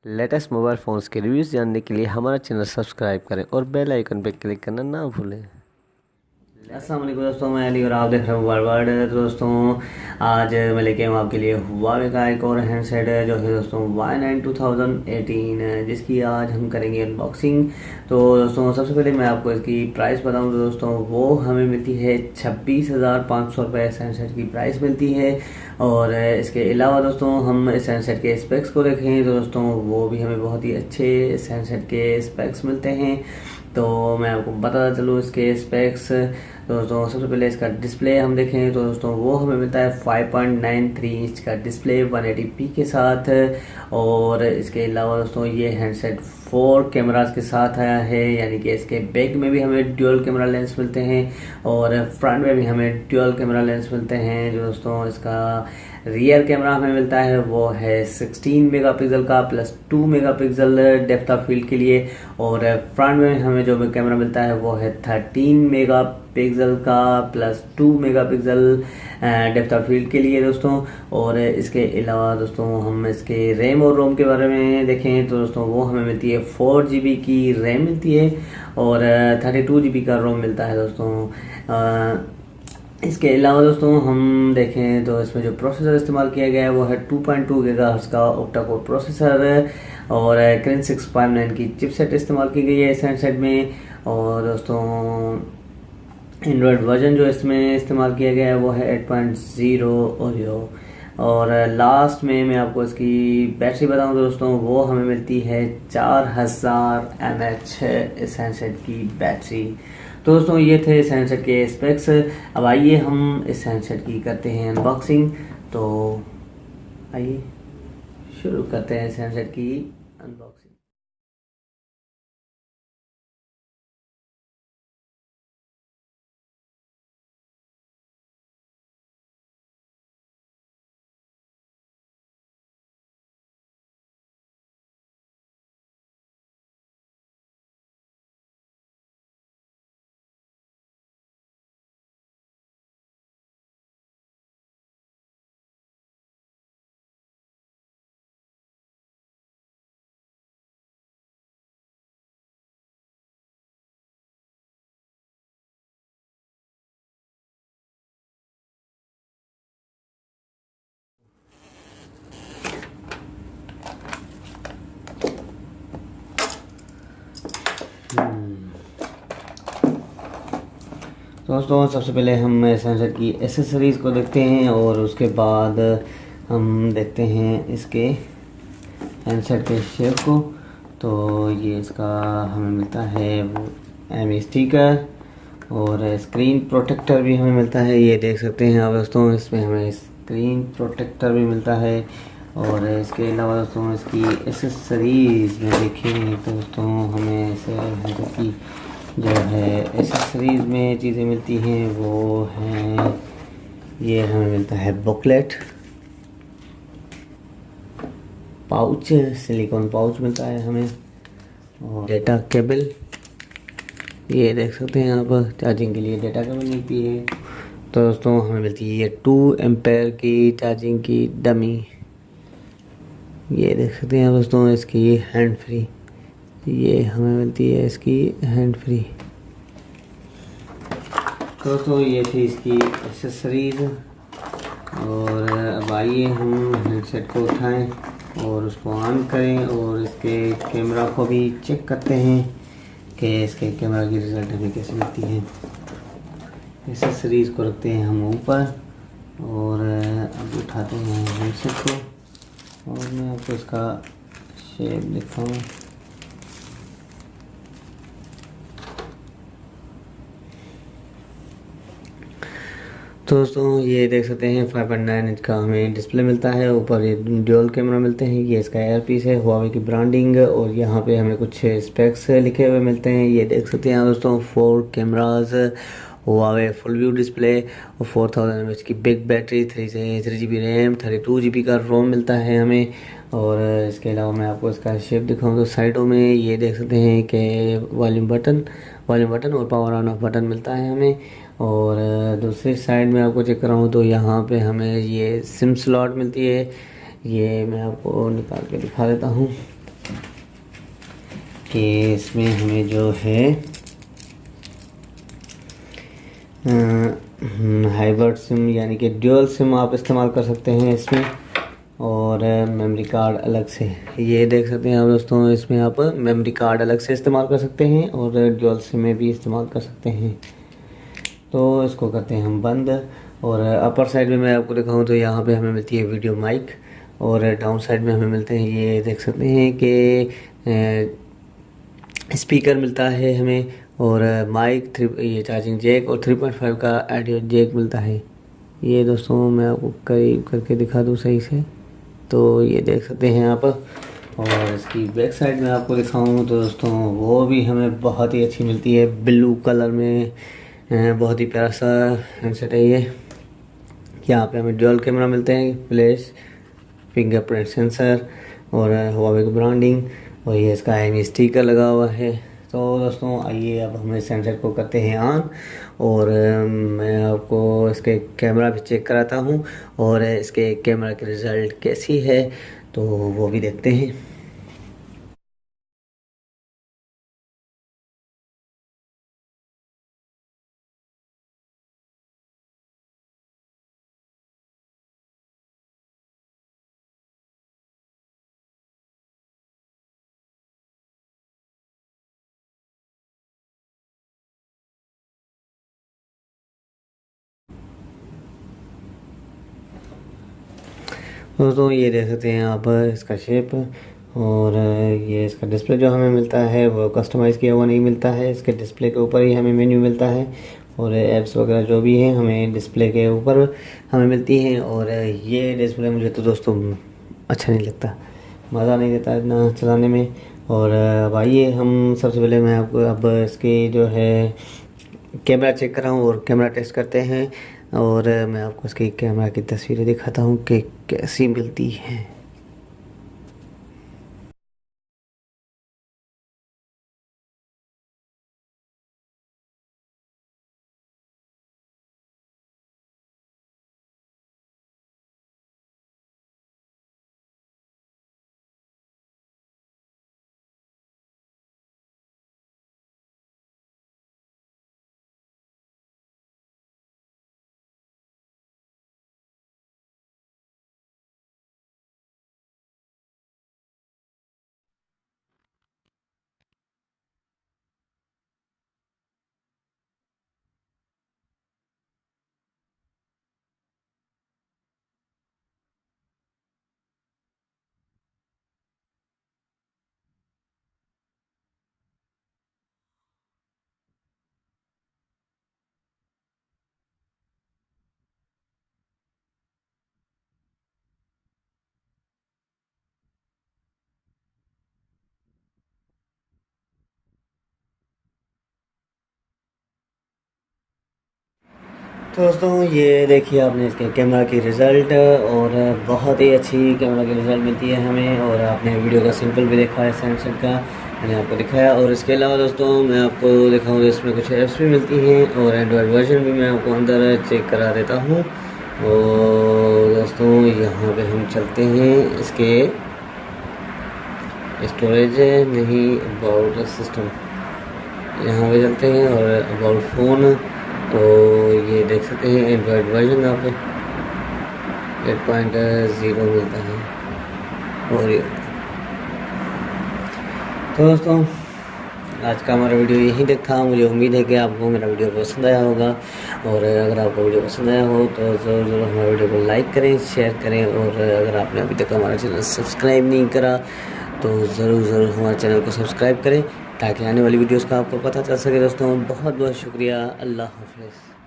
Latest mobile phones के reviews जानने के लिए हमारा चैनल सब्सक्राइब करें और बेल आइकन पर क्लिक करना ना भूलें। अस्सलाम वालेकुम दोस्तों, मैं अली और आप देख रहे हैं मोबाइल वर्ल्ड। तो दोस्तों आज मैं लेके आऊँ आपके लिए हुआवे का एक और हैंडसेट है जो है दोस्तों Y9 2018, जिसकी आज हम करेंगे अनबॉक्सिंग। तो दोस्तों सबसे पहले मैं आपको इसकी प्राइस बताऊँ तो दोस्तों वो हमें मिलती है 26,500 रुपये इस हैंडसेट की प्राइस मिलती है। और इसके अलावा दोस्तों हम इस हैंडसेट के स्पेक्स को देखें तो दोस्तों वो भी हमें बहुत ही अच्छे इस हैंडसेट के स्पेक्स मिलते हैं। तो मैं आपको बताता चलूँ इसके स्पेक्स। तो दोस्तों सबसे पहले इसका डिस्प्ले हम देखें तो दोस्तों वो हमें मिलता है 5.93 इंच का डिस्प्ले 180p के साथ। और इसके अलावा दोस्तों ये हैंडसेट 4 कैमरास के साथ आया है, यानी कि इसके बैक में भी हमें ड्यूअल कैमरा लेंस मिलते हैं और फ्रंट में भी हमें ड्यूअल कैमरा लेंस मिलते हैं। जो दोस्तों इसका रियर कैमरा हमें मिलता है वो है 16 मेगापिक्सल का plus 2 megapixel depth of field के लिए। और फ्रंट में हमें जो कैमरा मिलता है वो है 13 मेगापिक्सल का plus 2 megapixel depth of field के लिए दोस्तों। और इसके अलावा दोस्तों हम इसके रैम और रोम के बारे में देखें तो दोस्तों वो हमें मिलती है 4 GB की रैम मिलती है और 32 GB का रोम मिलता है दोस्तों। इसके अलावा दोस्तों हम देखें तो इसमें जो प्रोसेसर इस्तेमाल किया गया है वो है 2.2 गीगाहर्ट्ज़ का ऑक्टा कोर प्रोसेसर और Kirin 659 की चिपसेट इस्तेमाल की गई है इस हैंडसेट में। और दोस्तों एंड्रॉयड वर्जन जो इसमें इस्तेमाल किया गया है वो है 8.0 ओरियो। और लास्ट में मैं आपको इसकी बैटरी बताऊं तो दोस्तों वो हमें मिलती है 4000 mAh इस हैंडसेट की बैटरी। तो दोस्तों ये थे इस हैंडसेट के स्पेक्स। अब आइए हम इस हैंडसेट की करते हैं अनबॉक्सिंग। तो आइए शुरू करते हैं इस हैंडसेट की अनबॉक्सिंग। तो दोस्तों सबसे पहले हम इस हैंडसेट की एसेसरीज़ को देखते हैं और उसके बाद हम देखते हैं इसके हैंडसेट के शेप को। तो ये इसका हमें मिलता है वो स्टिकर और स्क्रीन प्रोटेक्टर भी हमें मिलता है, ये देख सकते हैं आप दोस्तों। इसमें हमें स्क्रीन प्रोटेक्टर भी मिलता है। और इसके अलावा दोस्तों इसकी एसेसरीज़ में देखें तो दोस्तों हमें इस हैंडसेट की जो है एसेसरीज़ में चीज़ें मिलती हैं वो हैं, ये हमें मिलता है बुकलेट, पाउच, सिलिकॉन पाउच मिलता है हमें और डेटा केबल, ये देख सकते हैं आप, चार्जिंग के लिए डेटा केबल मिलती है। तो दोस्तों हमें मिलती है ये 2 एम्पेयर की चार्जिंग की डमी, ये देख सकते हैं आप दोस्तों। इसकी हैंड फ्री, ये हमें मिलती है इसकी हैंड फ्री। दोस्तों ये थी इसकी एसेसरीज़। और अब आइए हम हैंडसेट को उठाएं और उसको ऑन करें और इसके कैमरा को भी चेक करते हैं कि इसके कैमरा की रिज़ल्ट हमें कैसे मिलती है। एसेसरीज़ को रखते हैं हम ऊपर और अब उठाते हैं हैंडसेट को और मैं आपको इसका शेप दिखाऊँ। तो दोस्तों ये देख सकते हैं 5.9 इंच का हमें डिस्प्ले मिलता है, ऊपर ये ड्यूअल कैमरा मिलते हैं, ये इसका एयर पीस है, हुआवे की ब्रांडिंग। और यहाँ पे हमें कुछ स्पेक्स लिखे हुए मिलते हैं, ये देख सकते हैं दोस्तों। 4 cameras, Huawei full view display और 4000 mAh की big battery, 3 GB RAM, 32 GB का रोम मिलता है हमें। और इसके अलावा मैं आपको इसका शेप दिखाऊँ तो साइडों में ये देख सकते हैं कि वॉल्यूम बटन और पावर ऑन ऑफ बटन मिलता है हमें। और दूसरी साइड में आपको चेक कराऊँ तो यहाँ पे हमें ये सिम स्लॉट मिलती है, ये मैं आपको निकाल के दिखा देता हूँ। कि इसमें हमें जो है हाइब्रिड सिम यानी कि ड्यूअल सिम आप इस्तेमाल कर सकते हैं इसमें, और मेमोरी कार्ड अलग से, ये देख सकते हैं आप दोस्तों, इसमें आप मेमोरी कार्ड अलग से इस्तेमाल कर सकते हैं और ड्यूअल सिम में भी इस्तेमाल कर सकते हैं। तो इसको करते हैं हम बंद। और अपर साइड में मैं आपको दिखाऊं तो यहाँ पे हमें मिलती है वीडियो माइक, और डाउन साइड में हमें मिलते हैं, ये देख सकते हैं कि स्पीकर मिलता है हमें, और माइक ये चार्जिंग जैक और 3.5 का ऑडियो जैक मिलता है। ये दोस्तों मैं आपको करीब करके दिखा दूँ सही से, तो ये देख सकते हैं आप। और इसकी बैक साइड में आपको दिखाऊं तो दोस्तों वो भी हमें बहुत ही अच्छी मिलती है, ब्लू कलर में, बहुत ही प्यारा सा हैंडसेट है ये। यहाँ पे हमें डुअल कैमरा मिलते हैं, फ्लैश, फिंगरप्रिंट सेंसर और हुआवे की ब्रांडिंग, और ये इसका IMEI स्टिकर लगा हुआ है। तो दोस्तों आइए अब हम इस सेंसर को करते हैं ऑन, और मैं आपको इसके कैमरा भी चेक कराता हूँ और इसके कैमरा की रिज़ल्ट कैसी है तो वो भी देखते हैं। दोस्तों ये देख सकते हैं आप इसका शेप, और ये इसका डिस्प्ले जो हमें मिलता है वो कस्टमाइज़ किया हुआ नहीं मिलता है, इसके डिस्प्ले के ऊपर ही हमें मेन्यू मिलता है, और ऐप्स वगैरह जो भी हैं हमें डिस्प्ले के ऊपर हमें मिलती हैं। और ये डिस्प्ले मुझे तो दोस्तों अच्छा नहीं लगता, मज़ा नहीं देता इतना चलाने में। और अब आइए हम सबसे पहले मैं आपको अब इसकी जो है कैमरा चेक कराऊँ और कैमरा टेस्ट करते हैं, और मैं आपको इसकी कैमरा की तस्वीरें दिखाता हूँ कि कैसी मिलती हैं। तो दोस्तों ये देखिए आपने इसके कैमरा की रिज़ल्ट, और बहुत ही अच्छी कैमरा की रिज़ल्ट मिलती है हमें। और आपने वीडियो का सैंपल भी देखा है सैमसंग का, मैंने आपको दिखाया। और इसके अलावा दोस्तों मैं आपको दिखाऊँ तो इसमें कुछ ऐप्स भी मिलती हैं, और एंड्रॉयड वर्जन भी मैं आपको अंदर चेक करा देता हूँ। और दोस्तों यहाँ पे हम चलते हैं इसके स्टोरेज नहीं अबाउट सिस्टम, यहाँ पे चलते हैं और अबाउट फ़ोन। तो ये देख सकते हैं एंड्रॉयड वर्जन आप 8.0 मिलता है। और ये तो दोस्तों आज का हमारा वीडियो यहीं तक था। मुझे उम्मीद है कि आपको मेरा वीडियो पसंद आया होगा, और अगर आपको वीडियो पसंद आया हो तो ज़रूर हमारे वीडियो को लाइक करें, शेयर करें, और अगर आपने अभी तक हमारा चैनल सब्सक्राइब नहीं करा तो ज़रूर हमारे चैनल को सब्सक्राइब करें ताकि आने वाली वीडियोस का आपको पता चल सके। दोस्तों बहुत बहुत शुक्रिया, अल्लाह हाफ़िज़।